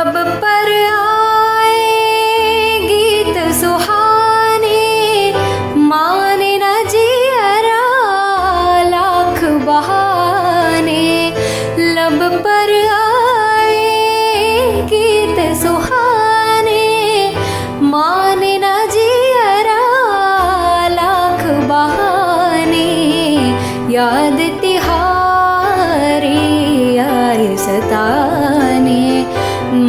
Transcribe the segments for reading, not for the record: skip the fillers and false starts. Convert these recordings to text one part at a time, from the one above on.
लब पर आए गीत सुहाने, माने न जियरा लाख बहाने। लब पर आए गीत सुहाने, माने न जियरा लाख बहाने। याद तिहारी आए सताने,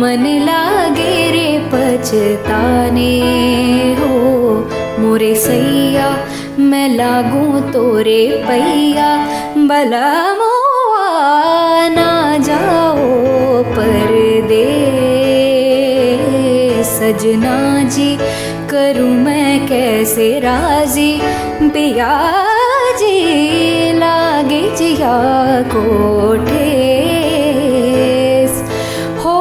मन लागे रे पछताने। हो मोरे सैया मैं लागूं तोरे पैया, भला मोआ ना जाओ परदेस। सजना जी करूं मैं कैसे राजी, पिया जी लागे जिया को ठेस। हो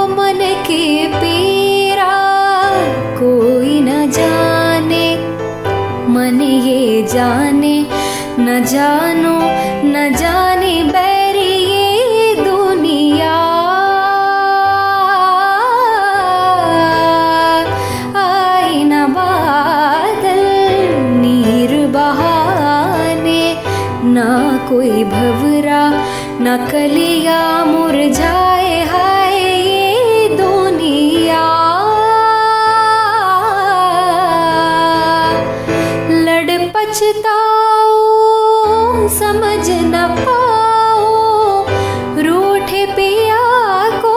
मन की पीरा कोई न जाने, मन ये जाने न जानो न जाने बैरी ये दुनिया। आई न बादल नीर बहाने, ना कोई भवरा न कलिया मुरझाए। हाय ये दुनिया, लड़ पछताओ समझ न पाओ, रूठे पिया को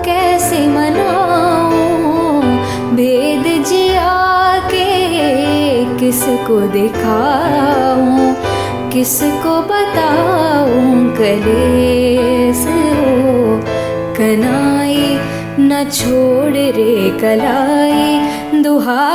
कैसे मनाऊं। भेद जिया के किसको दिखाऊं, किसको बताऊं। कलेस हो कनाई न छोड़ रे कलाई, दुहा